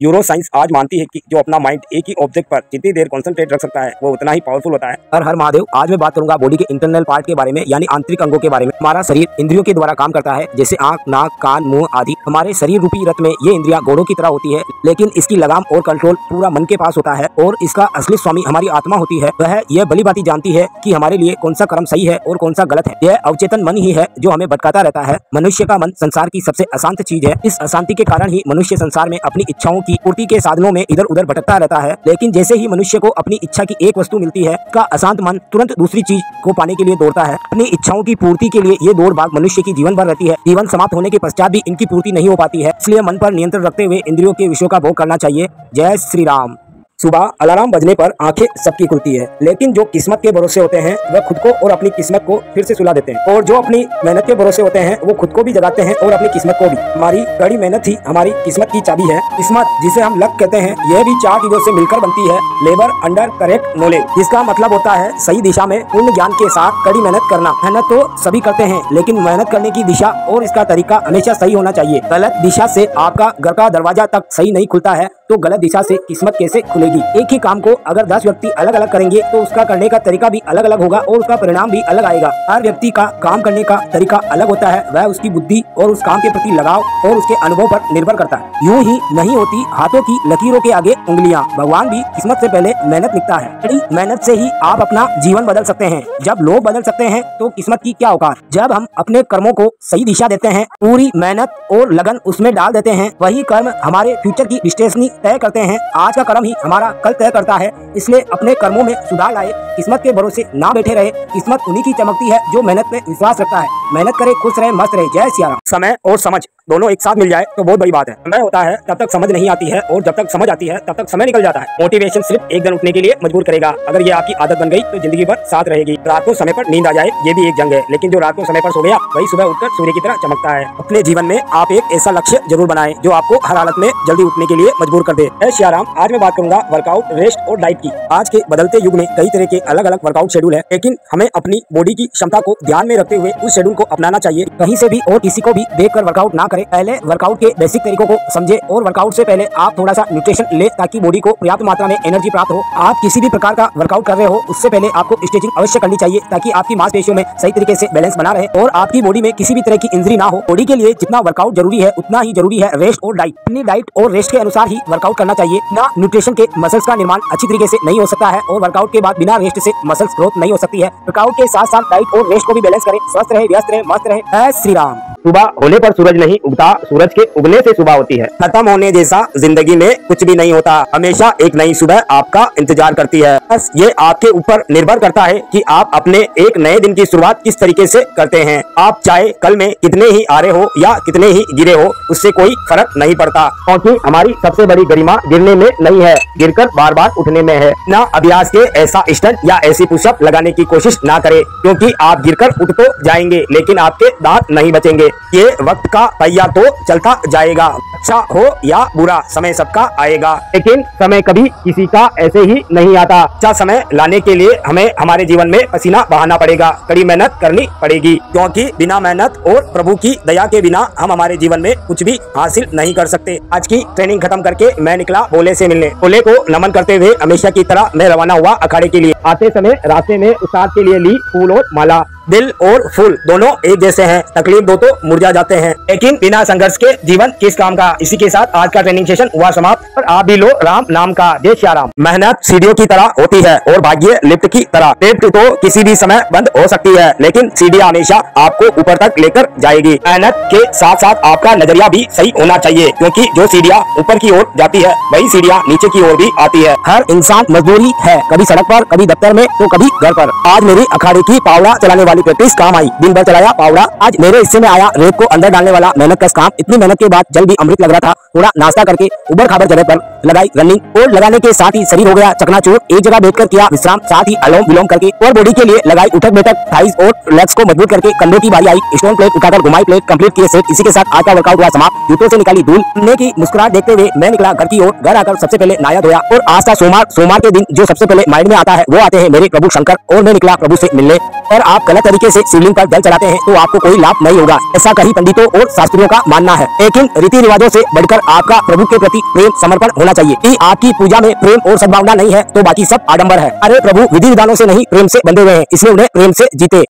Euro science आज मानती है कि जो अपना माइंड एक ही ऑब्जेक्ट पर जितनी देर कंसंट्रेट रख सकता है वो उतना ही पावरफुल होता है। हर महादेव, आज मैं बात करूंगा बॉडी के इंटरनल पार्ट के बारे में, यानी आंतरिक अंगों के बारे में। हमारा शरीर इंद्रियों के द्वारा काम करता है, जैसे आंख, नाक, कान, मुंह आदि। हमारे शरीर रूपी रथ में ये इंद्रियां घोड़ों की तरह होती है, लेकिन इसकी लगाम और कंट्रोल पूरा मन के पास होता है और इसका असली स्वामी हमारी आत्मा होती है। वह यह भली भांति जानती है कि हमारे लिए कौन सा कर्म सही है और कौन सा गलत है। यह अवचेतन मन ही है जो हमें भटकाता रहता है। मनुष्य का मन संसार की सबसे अशांत चीज है। इस अशांति के कारण ही मनुष्य संसार में अपनी इच्छाओं की पूर्ति के साधनों में इधर उधर भटकता रहता है। लेकिन जैसे ही मनुष्य को अपनी इच्छा की एक वस्तु मिलती है, उसका अशांत मन तुरंत दूसरी चीज को पाने के लिए दौड़ता है। अपनी इच्छाओं की पूर्ति के लिए ये दौड़ भाग मनुष्य की जीवन भर रहती है। जीवन समाप्त होने के पश्चात भी इनकी पूर्ति नहीं हो पाती है। इसलिए मन पर नियंत्रण रखते हुए इंद्रियों के विषयों का भोग करना चाहिए। जय श्री राम। सुबह अलार्म बजने पर आंखें सबकी खुलती है, लेकिन जो किस्मत के भरोसे होते हैं वह खुद को और अपनी किस्मत को फिर से सुला देते हैं, और जो अपनी मेहनत के भरोसे होते हैं वो खुद को भी जगाते हैं और अपनी किस्मत को भी। हमारी कड़ी मेहनत ही हमारी किस्मत की चाबी है। किस्मत, जिसे हम लक कहते हैं, यह भी 4 चीजों से मिलकर बनती है। लेबर अंडर करेक्ट नॉलेज, जिसका मतलब होता है सही दिशा में पूर्ण ज्ञान के साथ कड़ी मेहनत करना। मेहनत तो सभी करते हैं, लेकिन मेहनत करने की दिशा और इसका तरीका हमेशा सही होना चाहिए। गलत दिशा से आपका घर का दरवाजा तक सही नहीं खुलता है तो गलत दिशा से किस्मत कैसे खुलेगी। एक ही काम को अगर 10 व्यक्ति अलग अलग करेंगे तो उसका करने का तरीका भी अलग अलग होगा और उसका परिणाम भी अलग आएगा। हर व्यक्ति का काम करने का तरीका अलग होता है। वह उसकी बुद्धि और उस काम के प्रति लगाव और उसके अनुभव पर निर्भर करता है। यूं ही नहीं होती हाथों की लकीरों के आगे उंगलियां। भगवान भी किस्मत से पहले मेहनत लिखता है। कड़ी मेहनत से ही आप अपना जीवन बदल सकते हैं। जब लोग बदल सकते हैं तो किस्मत की क्या औकात। जब हम अपने कर्मों को सही दिशा देते हैं, पूरी मेहनत और लगन उसमें डाल देते हैं, वही कर्म हमारे फ्यूचर की डेस्टिनी तय करते हैं। आज का कर्म ही हमारा कल तय करता है। इसलिए अपने कर्मों में सुधार लाए, किस्मत के भरोसे ना बैठे रहे। किस्मत उन्हीं की चमकती है जो मेहनत में विश्वास रखता है। मेहनत करे, खुश रहे, मस्त रहे। जय सिया राम। समय और समझ दोनों एक साथ मिल जाए तो बहुत बड़ी बात है। समय होता है तब तक समझ नहीं आती है, और जब तक समझ आती है तब तक समय निकल जाता है। मोटिवेशन सिर्फ एक दिन उठने के लिए मजबूर करेगा। अगर ये आपकी आदत बन गई तो जिंदगी भर साथ रहेगी। रात को समय पर नींद आ जाए ये भी एक जंग है, लेकिन जो रात को समय पर सो गया वही सुबह उठकर सूर्य की तरह चमकता है। अपने जीवन में आप एक ऐसा लक्ष्य जरूर बनाएं जो आपको हर हालत में जल्दी उठने के लिए मजबूर कर दे। जय सिया राम। आज मैं बात करूंगा वर्कआउट, रेस्ट और डाइट की। आज के बदलते युग में कई तरह के अलग अलग वर्कआउट शेड्यूल है, लेकिन हमें अपनी बॉडी की क्षमता को ध्यान में रखते हुए उस शेड्यूल को अपनाना चाहिए। कहीं से भी और किसी को भी देखकर वर्कआउट ना करें। पहले वर्कआउट के बेसिक तरीकों को समझे और वर्कआउट से पहले आप थोड़ा सा न्यूट्रिशन ले ताकि बॉडी को पर्याप्त मात्रा में एनर्जी प्राप्त हो। आप किसी भी प्रकार का वर्कआउट कर रहे हो उससे पहले आपको स्ट्रेचिंग अवश्य करनी चाहिए ताकि आपकी मांसपेशियों में सही तरीके से बैलेंस बना रहे और आपकी बॉडी में किसी भी तरह की इंजरी ना हो। बॉडी के लिए जितना वर्कआउट जरूरी है उतना ही जरूरी है रेस्ट और डाइट। अपनी डाइट और रेस्ट के अनुसार ही वर्कआउट करना चाहिए। ना न्यूट्रिशन के मसल्स का निर्माण अच्छी तरीके से नहीं हो सकता है और वर्कआउट के बाद बिना रेस्ट से मसल्स ग्रोथ नहीं हो सकती है। वर्कआउट के साथ साथ डाइट और रेस्ट को भी बैलेंस करें। स्वस्थ रहे, व्यस्त रहे, मस्त रहे। जय श्री राम। सुबह होने पर सूरज नहीं उगता, सूरज के उगने से सुबह होती है। खत्म होने जैसा जिंदगी में कुछ भी नहीं होता। हमेशा एक नई सुबह आपका इंतजार करती है। बस ये आपके ऊपर निर्भर करता है कि आप अपने एक नए दिन की शुरुआत किस तरीके से करते हैं। आप चाहे कल में कितने ही आरे हो या कितने ही गिरे हो, उससे कोई फर्क नहीं पड़ता, क्योंकि हमारी सबसे बड़ी गरिमा गिरने में नहीं है, गिरकर बार बार उठने में है। ना अभ्यास के ऐसा स्टंट या ऐसी पुशअप लगाने की कोशिश ना करें, क्योंकि आप गिरकर उठ तो जाएंगे लेकिन आपके दांत नहीं बचेंगे। ये वक्त का पहिया तो चलता जाएगा, अच्छा हो या बुरा, समय सबका आएगा, लेकिन समय कभी किसी का ऐसे ही नहीं आता। अच्छा समय लाने के लिए हमें हमारे जीवन में पसीना बहाना पड़ेगा, कड़ी मेहनत करनी पड़ेगी, क्योंकि बिना मेहनत और प्रभु की दया के बिना हम हमारे जीवन में कुछ भी हासिल नहीं कर सकते। आज की ट्रेनिंग खत्म करके मैं निकला भोले से मिलने। भोले को नमन करते हुए हमेशा की तरह मैं रवाना हुआ अखाड़े के लिए। आते समय रास्ते में उस्ताद के लिए ली फूल और माला। दिल और फूल दोनों एक जैसे हैं, तकलीफ दो तो मुरझा जाते हैं, लेकिन बिना संघर्ष के जीवन किस काम का। इसी के साथ आज का ट्रेनिंग सेशन हुआ समाप्त और आप भी लो राम नाम का। जय श्री राम। मेहनत सीढ़ियों की तरह होती है और भाग्य लिफ्ट की तरह। लिफ्ट तो किसी भी समय बंद हो सकती है, लेकिन सीढ़ियां हमेशा आपको ऊपर तक लेकर जाएगी। मेहनत के साथ साथ आपका नजरिया भी सही होना चाहिए, क्योंकि जो सीढ़ियां ऊपर की ओर जाती है वही सीढ़ियां नीचे की ओर भी आती है। हर इंसान मजदूरी है, कभी सड़क पर, कभी दफ्तर में, तो कभी घर पर। आज मेरी अखाड़े की पावड़ा चलाने वाली प्रैक्टिस काम आई। दिन भर चलाया पावड़ा। आज मेरे हिस्से में आया रेत को अंदर डालने वाला मेहनत का काम। इतनी मेहनत के बाद जल भी अमृत लग रहा था। थोड़ा नाश्ता करके उबड़ खाबड़ जगह पर लगाई रनिंग और लगाने के साथ ही शरीर हो गया चकनाचूर। एक जगह बैठकर किया विश्राम, साथ ही अलोम विलोम करके और बॉडी के लिए लगाई उठक बैठक। थाइस और लेग्स को मजबूत करके कंधों की बारी आई। स्टोन प्लेट उठाकर घुमाई प्लेट, कंप्लीट किए सेट। इसी के साथ आज का वर्कआउट हुआ समाप्त। जूतों से निकाली धूल। ने की मुस्कुराहट देखते हुए मैं निकला घर की ओर। घर आकर सबसे पहले नहाया धोया और आज का सोमवार के दिन जो सबसे पहले माइंड में आता है वो आते हैं मेरे प्रभु शंकर, और मैं निकला प्रभु से मिलने। और आप गलत तरीके से शिवलिंग पर जल चढ़ाते हैं तो आपको कोई लाभ नहीं होगा, ऐसा कई पंडितों और शास्त्रियों का मानना है। लेकिन रीति रिवाजों से बढ़कर आपका प्रभु के प्रति प्रेम समर्पण होना चाहिए। कि आपकी पूजा में प्रेम और सद्भावना नहीं है तो बाकी सब आडंबर है। अरे प्रभु विधि विधानों से नहीं प्रेम से बंधे हुए हैं, इसलिए उन्हें प्रेम से जीते।